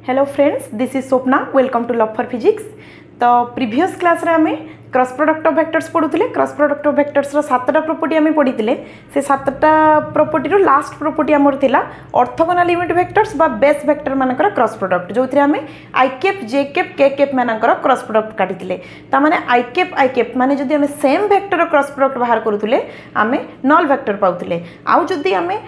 Hello friends, this is Swapna. Welcome to love for physics. तो previous class रे आमे cross product of vectors पढ़ुले। Cross product of vectors रो 7टा property आमे पढ़ीतिले। से 7टा प्रॉपर्टी रो लास्ट प्रॉपर्टी हमर थिला ऑर्थोगोनल यूनिट वेक्टर्स बा बेस वेक्टर मानकर क्रॉस प्रोडक्ट, जोथि आमे आई कैप जे कैप के कैप मानकर क्रॉस प्रोडक्ट काटितिले। ता माने आई कैप माने जदि आमे सेम वेक्टर रो क्रॉस प्रोडक्ट बाहर करूतुले आमे नल वेक्टर पाउतुले। आउ जदि आमे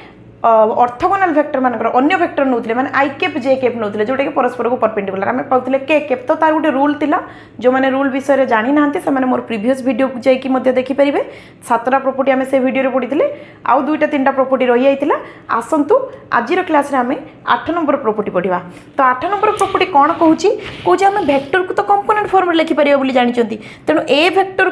ऑर्थोगोनल वेक्टर मानकर अन्य वेक्टर नौतले माने आई कैप जे कैप नौतले जोटा कि परस्पर को परपेंडिकुलर आमे पाउतले के कैप। तो तार गोटे रूल थिला, जो माने रूल विषय रे जानि नाहंते से माने मोर प्रीवियस वीडियो जाई कि मध्ये देखि परिबे। 7टा प्रॉपर्टी आमे से वीडियो रे पढिथिले, आउ 2टा 3टा प्रॉपर्टी रहि आइतिला। आसंतु आजिर क्लास रे आमे 8 नंबर प्रॉपर्टी पढिबा। तो 8 नंबर प्रॉपर्टी कोन कहूची आमे वेक्टर को तो कंपोनेंट फॉर्म रे लिखि परिबा बोली जानिचंती। तेनु ए वेक्टर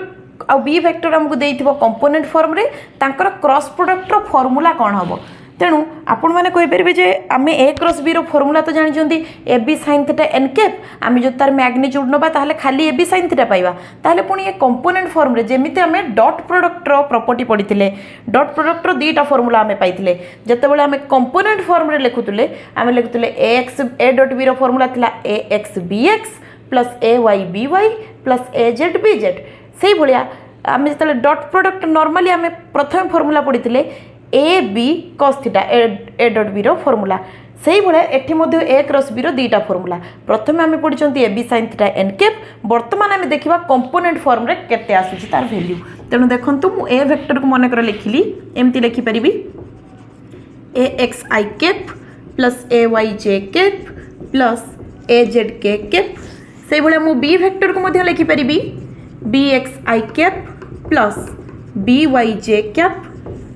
आ बी वेक्टर हमकु देइथिबो कंपोनेंट फॉर्म रे, तांकर क्रॉस प्रोडक्ट रो फार्मूला कोन हबो। तेणु आपण मैंने कहींपर जे आम ए क्रॉस बी फॉर्मूला तो जानते A B sine theta n cap. आम जो तार मैग्नीट्यूड नबा ताहले खाली ए बी साइन थीटा पाइबा। ताहले पुणी ए कंपोनेंट फॉर्म रे जेमिति आम डॉट प्रोडक्ट रो प्रॉपर्टी पढ़ीथिले, डॉट प्रोडक्ट रो 2टा फॉर्मूला आम पाइथिले। जेतेबेले आम कंपोनेंट फॉर्म रे लिखुतुले आम लिखुतुले a x a dot b रो फॉर्मूला थिला a x b x plus a y b y plus a z b z. से भलिया आम जेतेबेले डॉट प्रोडक्ट नॉर्मली आम प्रथम फॉर्मूला पढ़ीथिले a b cos theta a dot b रो फॉर्मूला। से भाया एठी मध्य ए क्रॉस बी रो 2टा फॉर्मूला। प्रथम आम पढ़ी A B sine theta n cap. बर्तमान आम देखा कंपोनेंट फॉर्म रे केते आसुची तार वैल्यू। तेणु देखंतु मु ए वेक्टर को मन कर लिखिली एमती लिखि परिबी a x i cap plus a y j cap plus a z k cap. से भाया मु बी वेक्टर को मध्य लिखि परिबी b x i cap plus b y j cap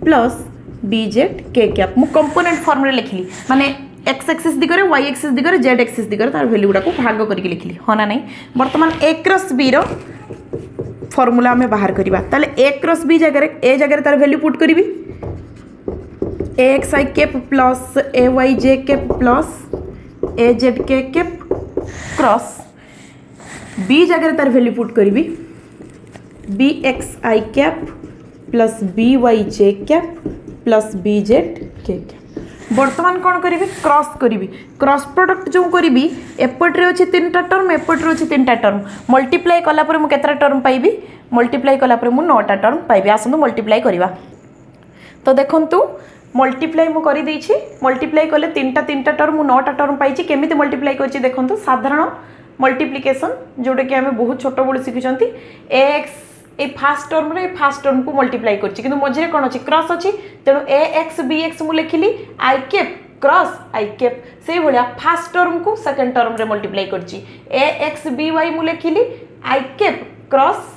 plus b z k cap. मु कंपोनेंट फॉर्म रे लिखिली माने एक्स एक्सिस दिगरे वाई एक्सिस दिगरे जेड एक्सिस दिगरे तार वैल्यू गुडा को भाग करके लिखिली। हाँ ना नहीं। वर्तमान ए क्रॉस बी रो फॉर्मूला हमें बाहर करबा। ताले ए क्रॉस बी जगह ए जगह तार वैल्यू पुट करबी ए x i cap plus a y j cap plus a z k cap cross B जगह तार वैल्यू पुट करबी B x i cap plus b y j cap plus b z k cap. बर्तमान कौन करी cross करी cross product जो करी एपट्रे अच्छे 3टा टर्म एपट्रे अच्छे 3टा टर्म मल्टीप्लाई कलापर मुझे केतटा टर्म पाइबी मल्टीप्लाई कलापर मुझे 9टा टर्म पाइबी। आसतु मल्टीप्लाई करवा। तो देखंतु मल्टीप्लाई मु करी देछि। मल्टीप्लाई कले 3टा टर्म 9टा टर्म पाइछि। केमिति मल्टीप्लाई करछि देखंतु साधारण मल्टीप्लिकेशन जोटा कि आम बहुत छोट बड़ शिखुंट। ए एक्स ए फास्ट टर्म रे फास्ट टर्म को मल्टीप्लाई करछि किंतु मझे कौन अच्छी क्रॉस अच्छी। तेणु ए एक्स बी एक्स मु लिखिली आई कैप क्रॉस आई कैप। से भाया फास्ट टर्म को सेकंड टर्म रे मल्टीप्लाई करछि ए एक्स बी वाई मु लिखिली आई कैप क्रॉस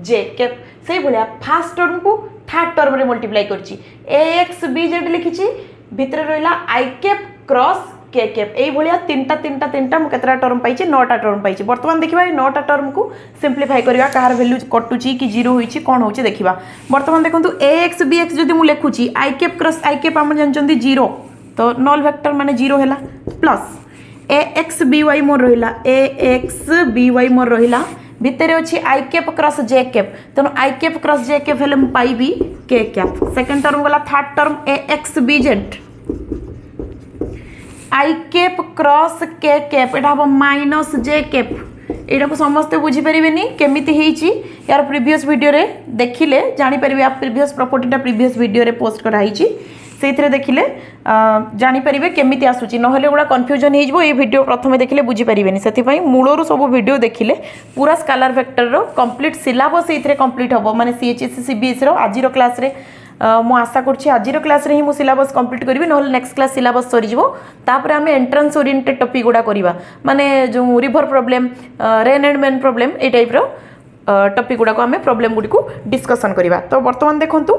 जे कैप। से भाया फास्ट टर्म को थर्ड टर्म रे मल्टीप्लाई करछि ए एक्स बी जेड लिखिछि भितर रहिला आई कैप क्रॉस के कैप। यही भाया 3टा मु केतटा टर्म पाइछि 9टा टर्म पाइछि। वर्तमान देखिबा 9टा टर्म को सिंप्लीफाई करबा कार वैल्यू कटुची कि जीरो होइछि कोन होछि देखिबा। वर्तमान देखंतु ए एक्स बी एक्स जदि मु लेखुछि i cap cross i cap हम जानचंदी जीरो, तो नल वेक्टर माने जीरो हैला plus a x b y मोर रहिला ए एक्स बी वाई मोर रहिला भितर अछि i cap cross j cap. तेणु i cap cross j cap हेले मु पाइबी के कैप। सेकंड टर्म गला third term a x b z i cap cross k cap एटा हम माइनस जे कैप। एटा को समस्ते बुझी परिबेनी केमिति हेइची यार प्रीवियस वीडियो रे देखिले जानि परिबे। आप प्रीवियस प्रॉपर्टीटा प्रीवियस वीडियो रे पोस्ट कराइची सेइथरे देखिले जानि परिबे केमिति आसुची। नहले गुडा कंफ्यूजन हे जिवो। ए वीडियो प्रथमे देखिले बुझी परिबेनी। सेति पई मूलरो सब वीडियो देखिले पूरा स्केलर वेक्टर रो कंप्लीट सिलेबस एइथरे कंप्लीट हबो। माने सीएचएससी सीबीएस रो आजिरो क्लास रे मु आशा करछि आजिरो क्लास रे ही मु सिलेबस कंप्लीट करबी। नहले नेक्स्ट क्लास सिलेबस सरी जिवो। तापर आमे एंट्रेंस ओरिएंटेड टॉपिक गुडा करिवा माने जो river problem rain and main problem ए टाइप रो टॉपिक गुडा को आमे प्रॉब्लम गुडी को डिस्कशन करिवा। तो वर्तमान देखंतु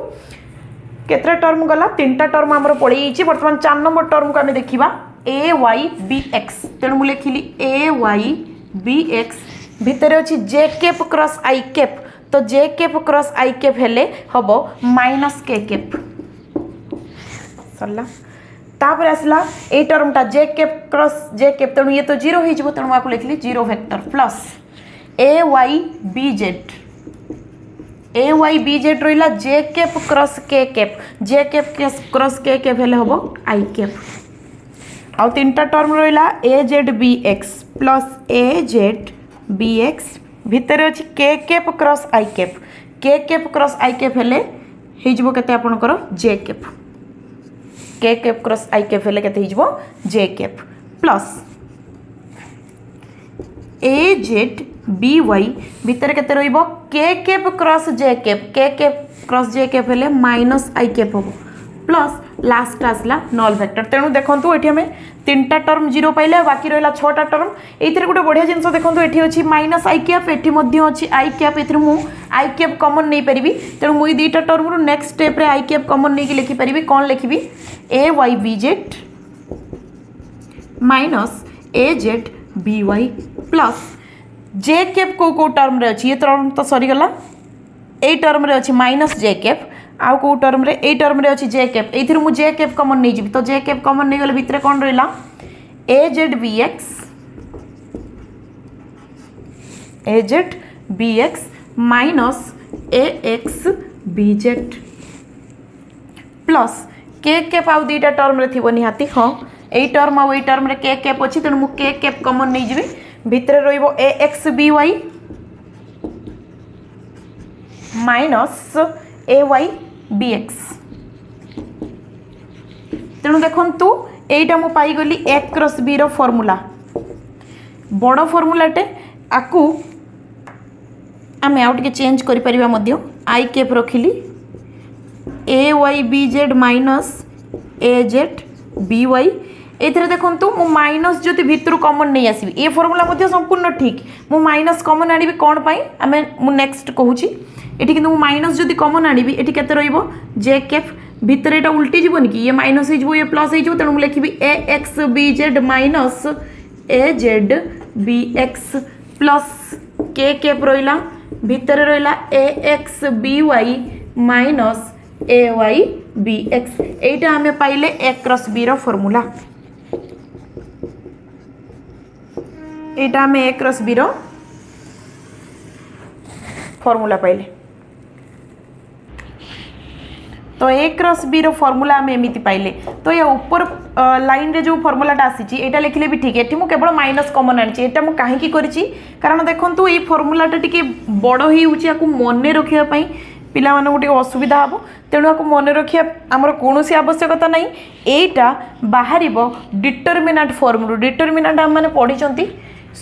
केतरा टर्म गला 3टा टर्म हमर पळेइछि। वर्तमान 4 नंबर टर्म को आमे देखिबा ए वाई बी एक्स। तेणु मु लिखिली ए वाई बी एक्स भितर अछि j cap cross i cap. तो j cap cross i cap हेले हबो माइनस के कैप सरला। तापर आसला ए टर्मटा j cap cross j cap. तेणु ये तो जीरो हो जिवो। तेणु आपको लिखली zero vector plus a y b z a y b z रहिला j cap cross k cap. जे कैप क्रॉस के कैप हेले हबो आई कैप। आउ तीन टा टर्म रहा ए z B x plus a z B x भितर अच्छी के कैप क्रॉस आई कैप के कैप क्रॉस आई कैप हेले हो केते आपनकर जे कैप के कैप क्रॉस आई कैप हेले केते हो जे cap plus a z B Y भितर केते रहिबो के कैप क्रॉस जे कैप हेले माइनस आई कैप हो प्लस लास्ट आसला नल वेक्टर तेणु देखो ये आम तीन टा टर्म जीरो पाइले बाकी रहा 6टा टर्म ये गोटे बढ़िया जिन देखो ये अच्छी माइनस आई कैप ये अच्छी आई कैप ये आई कैप कमन नहीं पारि तेणु मुझे दुईटा टर्म रू नेक्स्ट स्टेप आई कैप कमन नहीं लिखिपारि कौन लिखी ए वाई बी जेड माइनस ए जेड बी वाई प्लस जे कैप को टर्म रे अच्छी ये टर्म तो सरीगला ए टर्म रे अच्छी माइनस जे कैप आउ को टर्म रे ए टर्म रे अच्छी जे कैप एथिर मु जे कैप कमन नहीं जीवी तो जे कैप कमन नहीं गले भितर कौन रहिला ए जेड बी एक्स माइनस ए एक्स बी जेड प्लस के कैप आउ दुईटा टर्म रे थिबो निहाती हाँ ए टर्म आउ ए टर्म रे के कैप अच्छी तेणु मु के कैप कमन नहीं जीवी भितर रहिबो ए एक्स बी वाई माइनस ए वाई बी एक्स तेणु देखु यहीटा मु पाईगली ए क्रॉस बी रो फॉर्मूला बड़ फॉर्मूलाटे आकु आमे आउ टिके चेंज करि परिबा मध्य आई कैप रखिली ए वाई बी जेड माइनस ए जेड बी वाई एथिरे देखंतु मु माइनस जति भितर कॉमन नहीं आसीबी ए फॉर्मूला मध्य संपूर्ण ठीक मु माइनस कॉमन आनिबी कोन पई आमे मु नेक्स्ट कहूची एठी किंतु माइनस जदि कॉमन आनिबी एठी केते रहिबो जे कैप भितर एटा उल्टी जीवनी कि ये माइनस हो ये प्लस हो तेणु मुझे लिखी ए एक्स बी जेड माइनस ए जेड बी एक्स प्लस के कैप रहा भितर रहा ए एक्स बी वाई माइनस ए वाई बी एक्स एटा आमे पाइले ए क्रॉस बी रो फॉर्मूला एटा आमे ए क्रॉस बी रो फॉर्मूला पाइले तो ए क्रॉस बी रो फॉर्मूला आम एमती पाइले तो या ऊपर लाइन रे जो फॉर्मूलाटा आसी एटा लिखले भी ठीक है केवल माइनस कमन आनी एटा मु कहीं करी कारण देखो ये फॉर्मूलाटा टिके बड़ हो मन रखापी पिला मानू टे असुविधा हम तेणु आपको मन रखा आमर कौन आवश्यकता नहीं एटा बाहर डिटरमिनाट फॉर्म डिटरमिनाट आम मैंने पढ़ी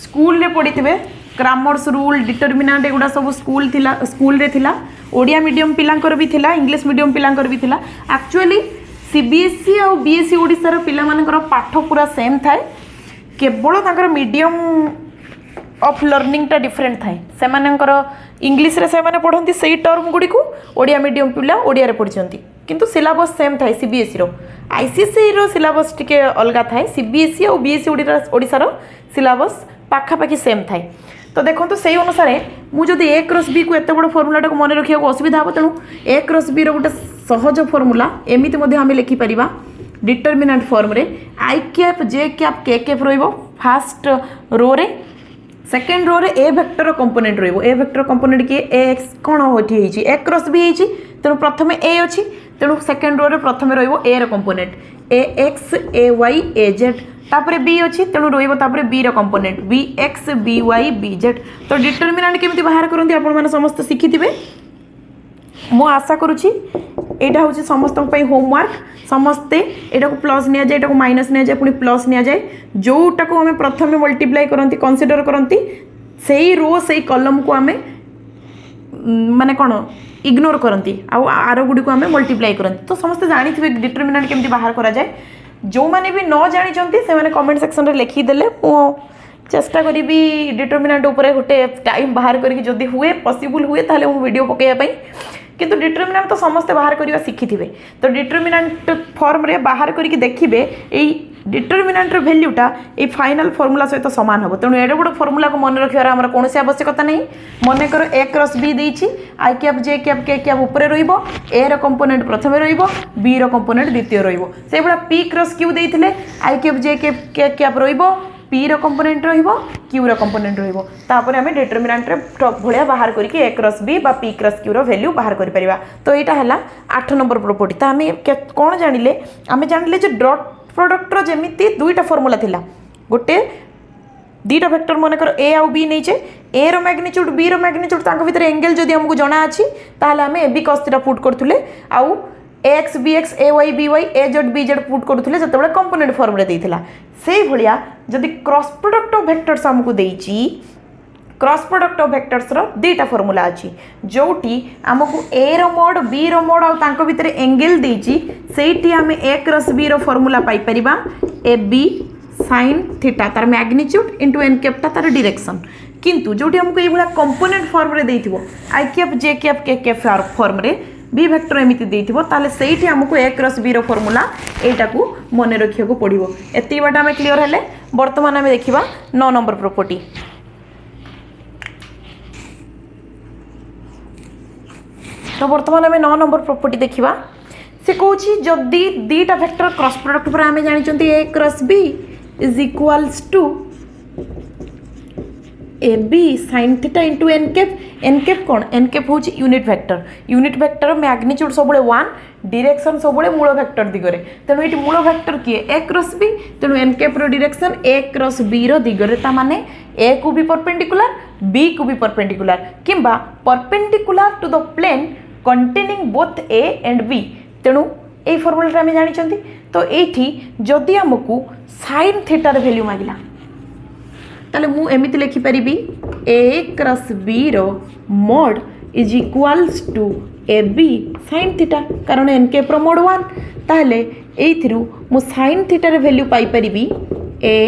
स्कूल रे पढ़ी थे ग्रामर्स रूल डिटरमिनाट एगुड़ा सब स्कूल रे थिला ओडिया मीडियम पिलांकर भी थिला इंग्लिश मीडियम पिलांकर भी थिला एक्चुअली सीबीएसई और बीएसई ओडिशार पिला मानकर पाठ पूरा सेम थाए केवल तांकर मीडियम ऑफ लर्निंग टा डिफरेंट थाए से मानकर इंग्लिश रे से माने पढ़ंती सेही टर्म गुडी को ओडिया मीडियम पिला ओडिया रे पढ़चंती किंतु सिलेबस सेम थाए सीबीएसई रो आईसीएसई रो सिलेबस टिके अलगा थाए सीबीएसई और बीएसई ओडिशार सिलेबस पाखापाखि सेम थाए तो देखो तो सही अनुसार मुझे ए क्रॉस बी को एत बड़ फॉर्मूलाटा को मन रखा असुविधा हम तेणु ए क्रॉस बी रोटे सहज फॉर्मूला एमती आम लिखिपर डिटरमिनाट फॉर्म रे आई कैप जे कैप के कैप फास्ट रो रे सेकेंड रो रे a vector component a vector component किए ए एक्स कौन होती ए क्रॉस बी होती तेणु प्रथम ए अच्छी तेणु सेकेंड रो रे प्रथम ए रो component a x a y a z तापर बी अच्छी तेणु रोपर बी रो component b x b y b z तो डिटरमिनाट केमती बाहर करते आपने समस्त शिखिथे मु आशा करुच्ची यहाँ हूँ समस्त होमवर्क समस्ते यहाँ को प्लस नि जाए माइनस नि जाए पुणी प्लस नि जाए जोटा को आम प्रथम मल्टीप्लाई करती कनसीडर करती से रो से कलम को आम माने कौन इग्नोर करती आर गुड़ी को आम मल्टीप्लाई करती तो समस्ते जानी डिटरमिनाट केमती बाहर करा जाए जो मैंने भी न जानी से कमेंट सेक्शन रे लिखिदेले चेष्टा करी डिटरमिनाट उपरे गोटे टाइम बाहर करके जदि हुए पॉसिबल हुए ताले मु वीडियो पकेया किंतु डिटरमिनाट तो समस्ते बाहर करवा शिखिथिबे तो डिटरमिनाट फॉर्म रे बाहर करके देखिबे एई डिटरमिनाट रो वैल्यूटा ए फाइनल फॉर्मूला सहित समान हो तेणु एडे बड़ फॉर्मूला को मन रखिबार हमर कोनोसी आवश्यकता नहीं मन कर ए क्रॉस बी देछि आई कैप जे कैप के कैप ऊपर रहिबो ए रो कंपोनेंट प्रथम रहिबो बी रो कंपोनेंट द्वितीय रहिबो से बडा पी क्रॉस क्यू देथिले आई कैप जे कैप के कैप रहिबो पी रो कंपोनेंट रहिबो क्यू रो कंपोनेंट रहिबो तापर हमें डिटरमिनाट रे भलिया बाहर करके ए क्रॉस बी बा पी क्रॉस क्यू रो वैल्यू बाहर करि परिबा तो एटा हला 8 नंबर प्रॉपर्टी तो हमें कोन जानिले हमें जानिले जे डॉट प्रोडक्टर जमी दुईटा फर्मूला थिला गोटे दुईटा वेक्टर मनकर ए आउ बी नहींचे ए रो मैग्नीट्यूड बी रो मैग्नीट्यूड तांको भीतर एंगल जदि हमको जଣା अछि ताहले हमें a b cos theta put करथुले आउ x b x a y b y a z b z put करथुले जतबेले कंपोनेंट फॉर्म रे देइथिला सेही भलिया जदि क्रॉस प्रोडक्ट ऑफ वेक्टर्स हमको देइची क्रॉस प्रोडक्ट ऑफ वेक्टर्स रो दुईटा फॉर्मूला अछि जोटी हमको ए रो मोड बी रो मोड आ तांको भीतर एंगल देइची सेठी हमें ए क्रॉस बी रो फॉर्मूला पाई परिबा ए बी sin थीटा तार मैग्नीट्यूड इंटू एन कैप्टा तार डायरेक्शन किंतु जोटी हमको ये भाया कंपोनेंट फॉर्म रे देइथिबो आई कैप जे कैप के कैप फॉर्म रे बी वेक्टर एमिति देइथिबो ताले सेठी हमको ए क्रॉस बी रो फॉर्मूला एटा को मने रखिया को पड़िबो एति बाटा हमें क्लियर हेले वर्तमान हमें देखिबा 9 नंबर प्रॉपर्टी तो वर्तमान हमें 9 नंबर प्रॉपर्टी देखिबा से कहूची जदि दीटा वेक्टर क्रॉस प्रोडक्ट पर हमें जानि चंती a cross b is equals to AB sin theta into n cap कौन n cap होची यूनिट वेक्टर मैग्नीट्यूड सबले 1 डायरेक्शन सबले मूल वेक्टर दिगरे तेनु एटी मूल वेक्टर किए a क्रॉस b तेनु n cap रो डायरेक्शन a क्रॉस b रो दिगरे ता माने a को भी परपेंडिकुलर b को भी परपेंडिकुलर किंबा perpendicular to the plane containing both a and b तेनु ए फॉर्मूला आम जानी तो ये जदि आमको साइन थीटार वैल्यू मांगला ताले मु एमिति लिखि परिबी ए क्रॉस बी रो mod is equals to a B sine theta कारण एन के प्रो मोड 1 ताले एथिरु मु साइन थीटार वैल्यू पाई परिबी ए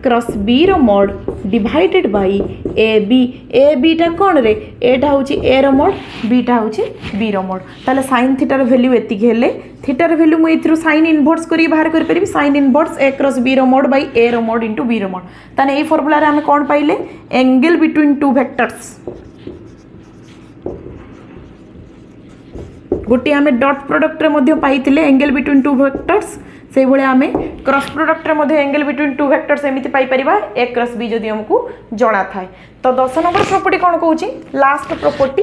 क्रॉस बी रो mod divided by a b टा कोन रे एटा होची ए रो मोड बी टा होची बी रो मोड ताले साइन थीटार वैल्यू एति हेले थीटार वैल्यू मु इथरु साइन इनवर्स करी बाहर कर परिबी sine inverse a cross B रो मोड बाय ए रो मोड इनटू बी रो मोड ताने ए फार्मूला रे हम कोन पाइले एंगल बिटवीन टू वेक्टर्स गोटे आम डॉट प्रोडक्ट रे मध्य पाइथिले एंगल बिटवीन टू वेक्टर्स से भाया आम क्रॉस प्रोडक्ट रे मध्य एंगल बिटवीन टू वेक्टर्स एमिति पाई परिबा ए क्रॉस बी जदि हमको जଣା थाए तो 10 नंबर प्रॉपर्टी कोन कहूची लास्ट प्रॉपर्टी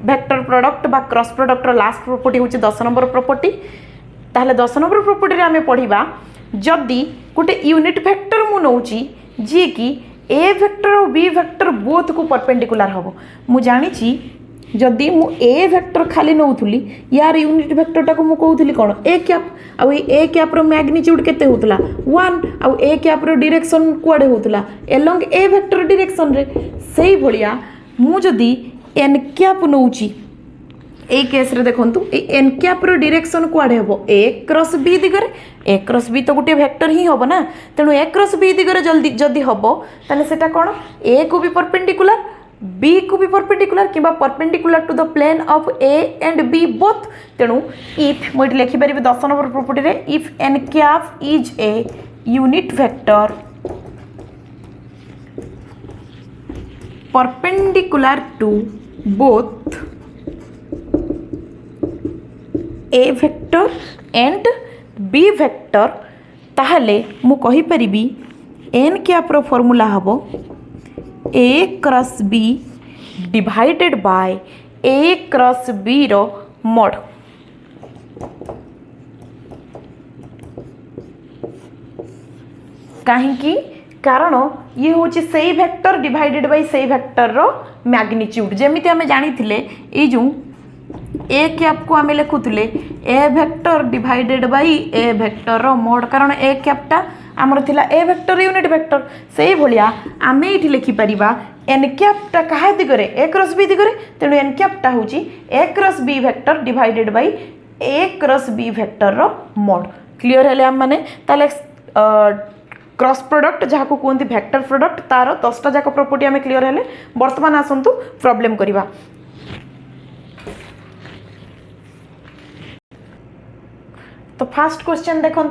वेक्टर प्रोडक्ट बा क्रॉस प्रोडक्ट रो लास्ट प्रॉपर्टी होची 10 नंबर प्रॉपर्टी ताहले 10 नंबर प्रॉपर्टी रे आम पढ़िबा जदि गोटे यूनिट वेक्टर मु नउची जे कि ए वेक्टर और बी वेक्टर बोथ को परपेंडिकुलर हबो मु जानिची जदि मु ए वेक्टर खाली नउथुली यार यूनिट वेक्टर टाको मु कहउथुली कोन A cap uh A cap row magnitude केते होतला 1 आ ए कैप रो डायरेक्शन कुआडे होतला एलोंग ए वेक्टर डायरेक्शन रे सेही भलिया मु जदि एन कैप नउची ए केस रे देखंतु A N cap row direction कुआडे हबो a cross B दिगरे A cross B तो गोटे वेक्टर ही हबो ना तेनु ए क्रॉस बी दिगरे जल्दी जदि हबो ताले सेटा कोन ए को भी परपेंडिकुलर B को भी परपेंडिकुलर किंबा perpendicular to the plane of A and B both तेणु इफ मुझे लिखि पारि 10 नंबर प्रॉपर्टी रे if n cap is a unit vector perpendicular to both A vector and B vector ताहले मु कहि परिबी n कैप रो फार्मूला हबो A cross B divided by A cross B रो मोड कहीं कारण ये हूँ से वेक्टर डिवाइडेड बाय से वेक्टर रो मैग्नीट्यूड जमीती आम जानी ये जो ए कैप को आम लिखुले a vector divided by a vector रो मोड कारण ए कैपटा आमर थिला ए वेक्टर यूनिट वेक्टर से भलिया आम ये लिखिपर एन कैपटा क्या दिगरे ए क्रॉस बी दिगरे तेणु एन कैपटा हूँ a cross b vector divided by a cross b vector रो मोड क्लियर है आम मैंने ताले क्रॉस प्रोडक्ट जहाँ को कहते वेक्टर प्रोडक्ट तार 10टा जाक प्रॉपर्टी आम क्लियर है बर्तमान आसतु प्रॉब्लम करवा तो फर्स्ट क्वेश्चन देखो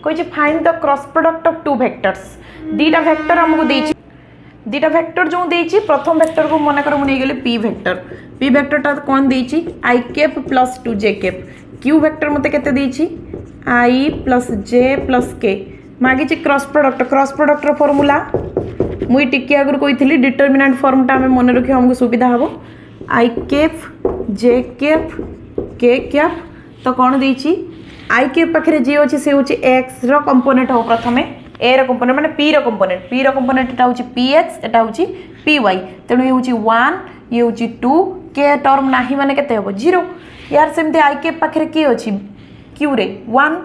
कही find the cross product of two vectors दीटा वेक्टर हमको देछि दीटा वेक्टर जो देछि प्रथम वेक्टर को मन कर मुझे गले पी वेक्टर कौन देछि i cap plus 2j cap q vector मते केते देछि i plus j plus k मागिछि क्रॉस प्रोडक्ट रो फार्मूला मुई टिके आगुर कही डिटरमिनेंट फॉर्मटा आम मन रखियो हमको सुविधा हबो आई कैप जे कैप के कैप तो कौन देछि आई क्यूब पाखे जी अच्छे सी हूँ एक्स कंपोनेंट हम प्रथम ए कंपोनेंट माने पी कंपोनेंट एटा हूँ पी एक्स एटा हूँ पी वाई तेणु ये हूँ 1 ये हूँ 2 के टर्म नाही माने केते हबो 0 यार सेमती आई क्यूब पाखे किए अच्छी क्यू रे 1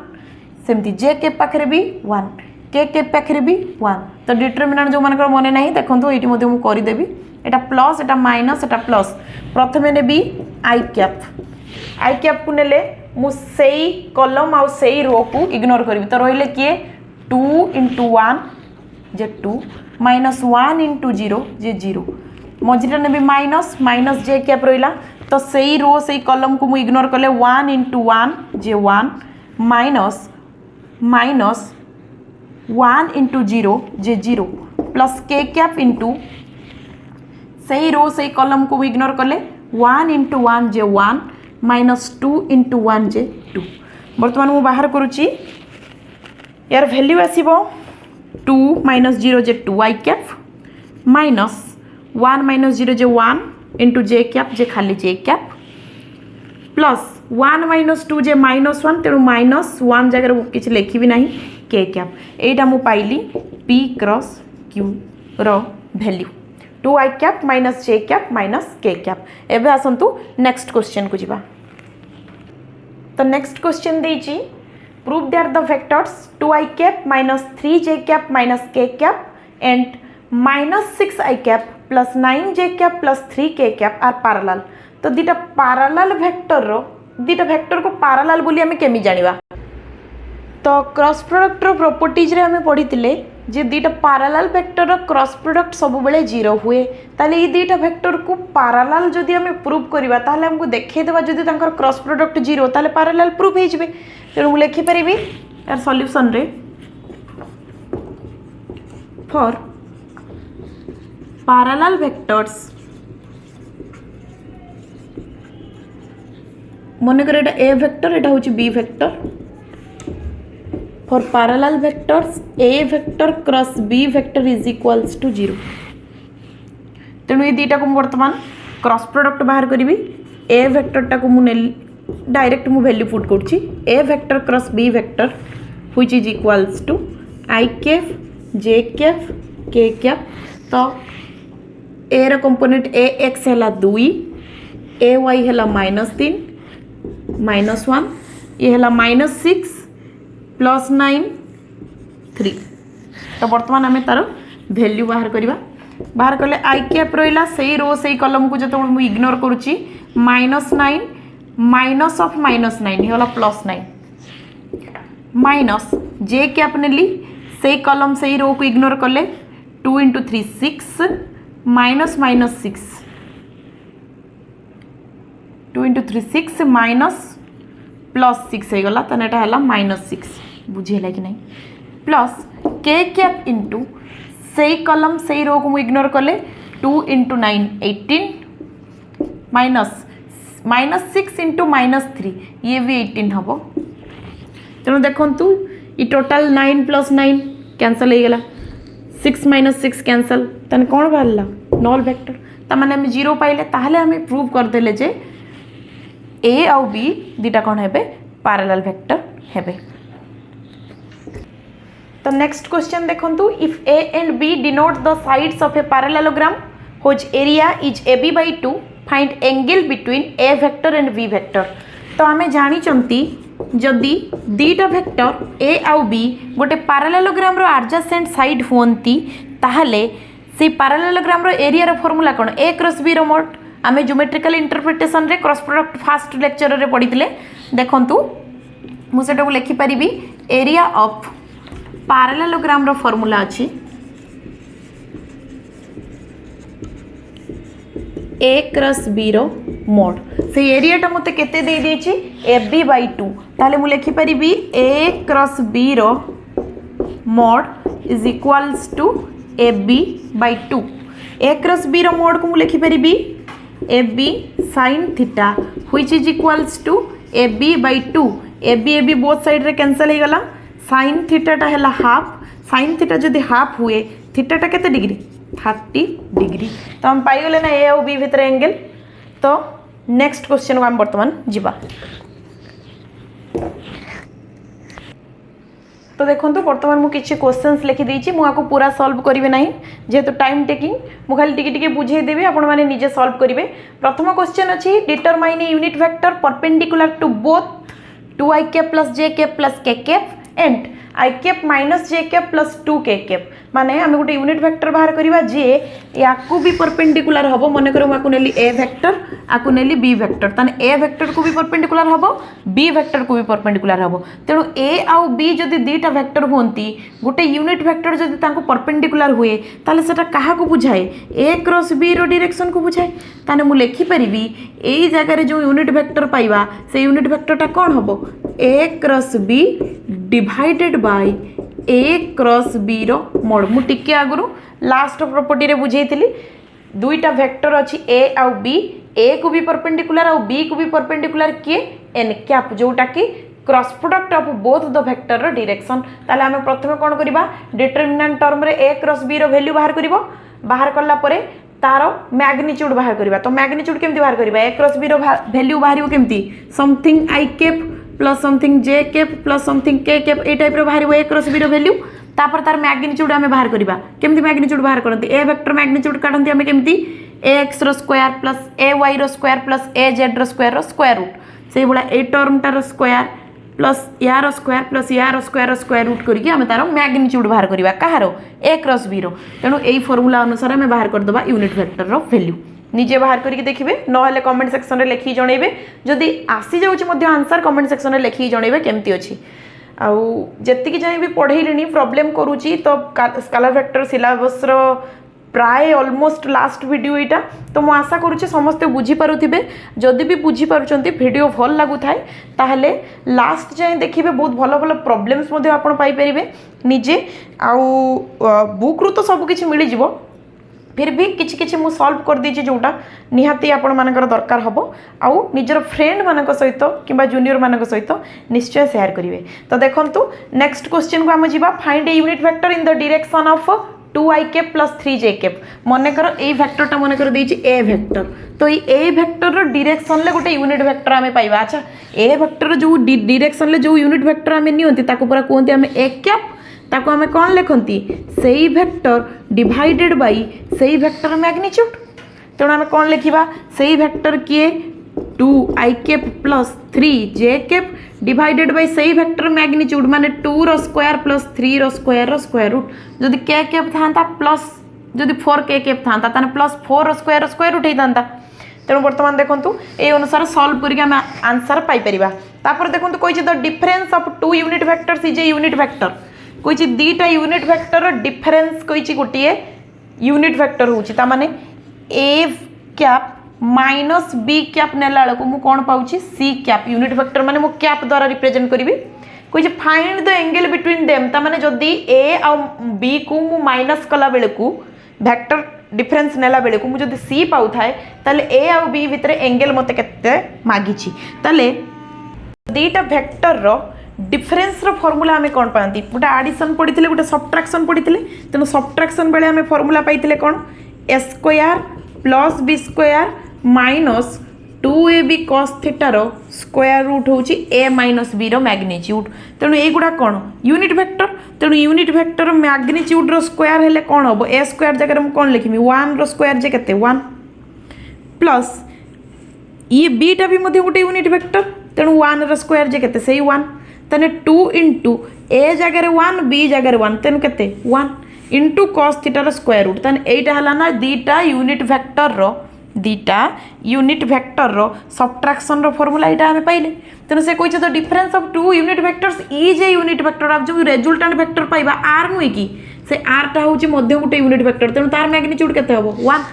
सेमती जे क्यूब पाखे भी 1 के क्यूब पाखे भी 1 तो डिटरमिनेंट जो मानकर मन नहीं देखो ये मुझे करदेवी एटा प्लस एटा माइनस एटा प्लस प्रथम नेबी आई कैप को नेले मु सेई कॉलम आउ सेई रो को इग्नोर करी तो रहिले किए 2 into 1 जे 2 माइनस 1 into 0 जे 0 मझीटा नेबी माइनस जे कैप रहिला तो सेई रो सेई कॉलम को मु इग्नोर कले 1 into 1 जे 1 माइनस 1 into 0 जे 0 प्लस के कैप इंटू सही रो सही कॉलम को इग्नोर कले 1 into 1 जे 1 माइनस 2 into 1 जे 2 बर्तमान मु बाहर करुच्ची यार value आसीबो 2 minus 0 J 2 i cap minus 1 minus 0 J 1 into J cap जे खाली जे कैप प्लस 1 माइनस 2 जे माइनस 1 तेणु माइनस 1 जगह किसी लिखी भी नहीं के कैप एटा मु पाइली पी क्रॉस क्यू रो value 2 i cap minus j cap minus k cap एबे आसंतु नेक्स्ट क्वेश्चन को जिबा तो नेक्स्ट क्वेश्चन देइची prove that the vectors 2 i cap minus 3 j cap minus k cap and minus 6 i cap plus 9 j cap plus 3 k cap are parallel तो दीटा parallel vector को parallel बोली हमें केमी जानिबा तो क्रॉस प्रोडक्ट रो properties रे हमें पढ़ी जे दीटा पैरेलल वेक्टर रो क्रॉस प्रोडक्ट सब बेले 0 हुए ताले ये दीटा वेक्टर को पैरेलल जदि हमें प्रूव करबा ताले हमको देखे देबा जदि तांकर क्रॉस प्रोडक्ट 0 ताले पैरेलल प्रूव हे जिवे तेणु मु लिखि परिबी यार सॉल्यूशन रे फॉर पैरेलल वेक्टर्स मन कर एटा ए वेक्टर एटा होची b vector for parallel vectors a vector cross b vector is equals to 0 तेणु ये दीटा को वर्तमान क्रॉस प्रोडक्ट बाहर करी ए वेक्टर टा को मु डायरेक्ट मु वैल्यू पुट करछि a vector cross b vector which is equals to i cap j cap k cap तो a रो कंपोनेंट a x हैला 2 a y हैला -3 -1 ये हैला -6 प्लस 9 3 तो बर्तमान आम तार वैल्यू बाहर करवा बाहर कले आई कैप रहा से रो से कलम को जो मुझे इग्नोर करुच्ची -9 माइनस ऑफ -9 ये वाला +9 माइनस जे कैप नेली से कलम से रो को इग्नोर कले 2 into 3 6 माइनस -6 2 into 3 6 माइनस +6 हो गला तो एटा हला -6 बुझेला कि नहीं प्लस के कैप इंटू से कलम से रो को इग्नोर कले 2 into 9 18 माइनस 6 into -3 ये भी 18 हम तेणु देखु ये टोटाल 9 + 9 कैंसल हो गला 6 - 6 कैंसल तने कौन बाहरला नल वेक्टर तमाने हम 0 पाइले ताहले हमें प्रूव करदेले जे ए आउ बी दीटा कौन है पैरेलल वेक्टर है तो नेक्स्ट क्वेश्चन देखंतु if a and b denote the sides of a parallelogram which area is ab by 2 find angle between a vector and b vector तो आमे जानी चंती जदि दीटा वेक्टर ए आउ बी गोटे पैरेललोग्राम रो एडजेसेंट साइड होंती ताहले से पैरेललोग्राम रो एरिया रो फार्मूला कोन a क्रॉस b रो मोड आमे ज्योमेट्रिकल इंटरप्रिटेशन रे क्रॉस प्रोडक्ट फास्ट लेक्चर रे पढ़ीथिले देखंतु मु सेटा को लिखि परिबी एरिया ऑफ पैरेललोग्राम रो फार्मूला अछि a क्रॉस b रो मोड से एरिया टा मते केते दे देछि ab by 2 ताले मु लिखि परिबी a क्रॉस b रो mod is equals to ab by 2 a cross b रो मोड को मु लिखि परिबी ab sin theta which is equals to ab by 2 ab both side रे कैंसिल हो गला sin थीटा टा हैला हाफ sin थीटा जदि हाफ हुए थीटा टा केते डिग्री 30 डिग्री तो हम पाई गले ना ए और बी भितर एंगल तो नेक्स्ट क्वेश्चन को हम वर्तमान जीवा तो देखो बर्तमान मुझे क्वेश्चंस लिखिदी मुझे पूरा सॉल्व करेंगे ना जेहेतु टाइम टेकिंग मु खाली टिके बुझेदेवी आपण मैंने निजे सॉल्व करेंगे। प्रथम क्वेश्चन अच्छी determine a unit vector perpendicular to both 2i cap plus j cap plus k cap and i cap minus j cap plus 2k cap माने आम गोटे यूनिट वेक्टर बाहर करवा जे या भी परपेंडिकुलर हम मन कर नेली ए वेक्टर आपको नेली बी वेक्टर ताने ए वेक्टर को भी परपेंडिकुलर हम बी वेक्टर को भी परपेंडिकुलर हम तेणु ए आउ बी जदि दुईटा वेक्टर होती गोटे यूनिट वेक्टर जदि तांको परपेंडिकुलर हुए ताले सेटा काहा को बुझाए ए क्रॉस बी रो डायरेक्शन को बुझाए ताने मु लिखि परिबी एई जगह रे जो यूनिट वेक्टर पाइबा से यूनिट वेक्टरटा कोन हबो a cross b divided by a cross B रो मोड मु टिके आगुरु लास्ट प्रॉपर्टी रे बुझेइतिली दुईटा वेक्टर अच्छी ए आउ बी ए को भी परपेंडिकुलर आउ बी को भी परपेंडिकुलर किए एन कैप जोटा कि cross product of both the vector रो डायरेक्शन ताले आमे प्रथमे कोन करबा डिटरमिनेंट टर्म रे ए क्रॉस बी रो वैल्यू बाहर करबो बाहर करला परे तारो मैग्नीट्यूड बाहर करबा तो मैग्नीट्यूड केमती बाहर करबा ए क्रॉस बी रो वैल्यू बाहरियो केमती something i cap plus something j cap plus something k cap ए टाइप रो बाहरियो ए क्रॉस बी रो वैल्यू तापर तार मैग्नीट्यूड आमे बाहर करबा केमती मैग्नीट्यूड बाहर करंती ए वेक्टर मैग्नीट्यूड काढंती आमे केमती ए x row square plus a Y row square plus a Z row square root से बड़ा a term tar square plus यार स्क्वायर प्लस यार स्क्वायर रूट करके आमे तार मैग्नीट्यूड बाहर करबा कहारो ए क्रॉस बी रो तेणु एई फार्मूला अनुसार आमे बाहर कर दबा यूनिट वेक्टर रो वैल्यू निजे बाहर करके देखिए ना कमेंट सेक्शन में लिखिक जनइबे जदि आसी जाऊँगी आंसर कमेंट सेक्शन में लिखिक जनइबे केमती अच्छी आउ जी जाए भी पढ़ेली प्रॉब्लम करुच्ची तो स्केलर वेक्टर सिलेबस रो प्राय ऑलमोस्ट लास्ट वीडियो यहाँ तो मुझे आशा करुच्ची समस्ते बुझीपारे जदि भी बुझीपार्टी वीडियो भल लगू थाए ताहले लास्ट जाए देखिए बहुत भल भल प्रॉब्लम्स पाइपर निजे आउ बुक रू तो सबकि मिल जाव फिर भी किछि किछि मु सॉल्व कर दीजिए जोटा निहाती आपण मानकर दरकार हबो आउ निजर फ्रेंड मानक सहित किंबा जूनियर मानक सहित निश्चय शेयर करिवे। तो देखंतु नेक्स्ट क्वेश्चन को हम जीवा find A unit vector in the direction of 2i cap plus 3j cap मन कर ए वेक्टरटा मन कर देछि ए वेक्टर तो ए वेक्टर रो डायरेक्शन ले गोटे यूनिट वेक्टर आमे पाइबा। अच्छा ए वेक्टर जो डायरेक्शन ले जो यूनिट वेक्टर आमे नियंती ताको पूरा कोनती आमे ए कैप ताको आमे कौन लिखती सेई वेक्टर डिवाइडेड बाई सेई वेक्टर मैग्नीट्यूड तेणु आमे कौन लिखा सेई वेक्टर किए 2i cap plus 3j cap divided by सेई वेक्टर मैग्नीट्यूड माने 2 रो स्क्वायर प्लस 3 रो स्क्वायर रूट जदि k कैप था प्लस जदि 4k कैप था ताने प्लस 4 रो स्क्वायर रूट होता तेणु बर्तमान देखो ये अनुसार सॉल्व करके आमे आंसर पाई परिबा। तापर देखो कोई the difference of 2 unit vectors is a unit vector कोई दीटा यूनिट वेक्टर डिफरेंस कोई गोटे यूनिट वेक्टर होता माने A cap minus B cap नेला बेलू मु कौन पाऊँ सी कैप यूनिट वेक्टर माने मु कैप द्वारा रिप्रेजेंट करी कोई find the angle between them ताने जदि ए आ बी को मु माइनस कला बेलू वेक्टर डिफरेंस नेला बेलू मुझे सी पाऊ थाए ताले ए आ बी भितर एंगल मते केते मागिछि ताले दीटा वेक्टर रो डिफरेंस रो फॉर्मूला आमे कौन पाती गोटे आडिशन पढ़ी गोटे सब्ट्रैक्शन पढ़ी तेणु सब्ट्रैक्शन बेले आमे फॉर्मूला पाइथिले कौन a square plus b square minus 2ab cos theta रो स्क्वायर रूट होची a माइनस b रो मैग्नीट्यूड तेणु एगुड़ा कौन यूनिट वेक्टर तेणु यूनिट वेक्टर मैग्नीट्यूड रो स्क्वायर हेले कौन हम ए स्क्वायर जगह मैं कौन लिखी 1 रो स्क्वायर जे केते 1 प्लस ये बीटा भी गोटे यूनिट वेक्टर तेणु 1 रो स्क्वायर जे केते सही 1 तेने 2 इंटू ए जगह 1 बी जगह 1 तेणु केते 1 इंटू कॉस थीटा रो स्क्वायर रूट तेने एटा हला ना दीटा यूनिट वेक्टर रो सब्ट्रैक्शन रो फॉर्मूला एटा हमें पाइले तेणु से कोइ the difference of 2 unit vectors is a unit vector अब जो रिजल्टेंट वेक्टर पाइबा आर नुई कि से आर टा होची मध्य गोटे यूनिट वेक्टर तेणु तार मैग्नीट्यूड केते हबो 1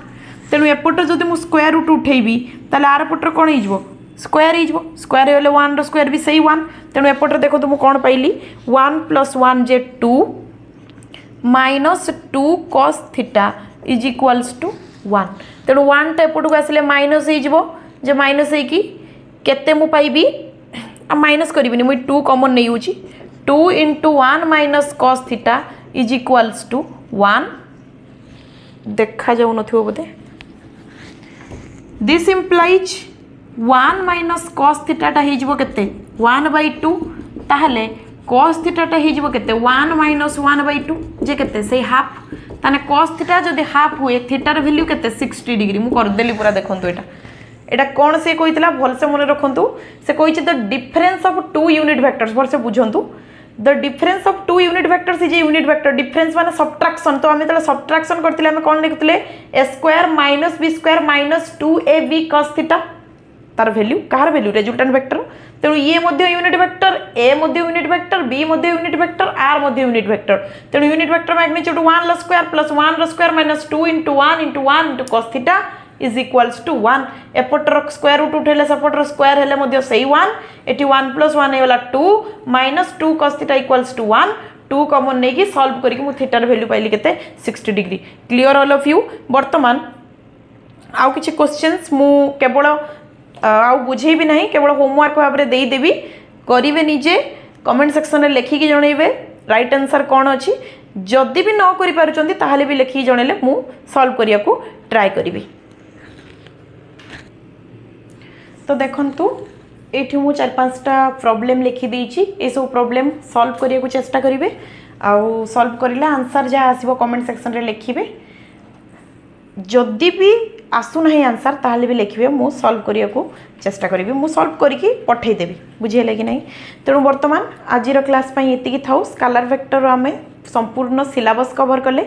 तेणु एपट जदि मु स्क्वायर रूट उठेबी ताले आर पटर कोन हिजबो स्क्वायर हेले 1 रो स्क्वायर भी सही 1 तेणु एपट देखो तो मु कोन पाइली 1 प्लस 1 जे 2 minus 2 cos theta is equals to 1 तेणु 1 टा एपट को आसिले माइनस जे माइनस है कि केते मु पाइबी आ माइनस करिबिनी मुई 2 कॉमन नै होची 2 into 1 minus cos theta is equals to 1 देखा जाऊ नथिबो बोधे this implies 1 minus cos theta टा हिजबो केते 1/2 ताहले cos थीटाटा हो केते 1 माइनस 1/2 जे केते से हाफ ताने cos थीटा जदि हाफ हुए थीटार वैल्यू केते 60 डिग्री मु कर देली पूरा देखंतु एटा कौन से कहितला भल से मन रखंतु से कहिछि the difference of two unit vectors भल से बुझंतु the difference of two unit vectors is a unit vector difference माने सब्ट्रैक्शन तो आमे तले सब्ट्रैक्शन करथिले आमे कोन लिखुतले a square minus b square minus 2ab cos theta तार वैल्यू कार वैल्यू रिजल्टेंट वेक्टर तेणु ये मध्य यूनिट वेक्टर ए मध्य यूनिट वेक्टर बी मध्य यूनिट वेक्टर आर मध्य यूनिट वेक्टर तेणु यूनिट वेक्टर मैग्नीट्यूड 1 रो स्क्वायर प्लस 1 रो square minus 2 into 1 into 1 into cos theta is equals to 1 एपटर स्क्वायर रूट उठेले सपटर स्क्वायर हेले मध्य सही 1 एटी 1 प्लस 1 हेला 2 minus 2 cos theta equals to 1 2 common नै कि सॉल्व करके मु थीटार वैल्यू पाइली केते 60 degree clear all of you वर्तमान आउ किछि क्वेश्चंस मु केवल आउ बुझे भी नहीं केवल होमवर्क भाव में देदेवि करेंगे निजे कमेंट सेक्शन में लिखिकी जनइबे राइट आंसर कौन अच्छी जदि भी न करें भी लिखिकी जनइले मु सॉल्व करने को ट्राई करी तो देखंतु एठी मु 4-5टा प्रॉब्लम लिखि देछि ए सब प्रॉब्लम सॉल्व करने को चेष्टा करिवे आउ सॉल्व करिले आंसर जा आसीबो कमेंट सेक्शन रे लिखिबे जदि भी आसुना आंसर ताहले भी लिखिए मु सॉल्व करने को चेष्टा करी मु सॉल्व करके पठेदेवी बुझेले कि नहीं तेणु वर्तमान आज क्लास ये थाउ स्केलर वेक्टर आम संपूर्ण सिलेबस कवर कले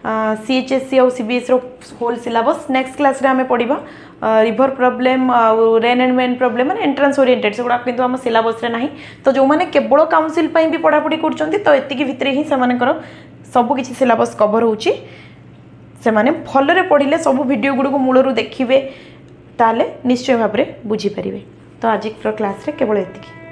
CHSC और CBSE whole syllabus next class रे आम पढ़ा river problem rain and main problem माने एंट्रेंस ओरिएंटेड से गुड़ा किंतु आम सिलेबस रे नहीं तो जो मैंने केवल काउंसिल भी पढ़ापढ़ी कर तो एति भितर ही सबकि सिलेबस कवर होची से माने भलरे पढ़िले सब वीडियो गुड़ को मूलरू देखिए ताले निश्चय भाव में बुझीपारे तो आज क्लास रे केवल एतिकी।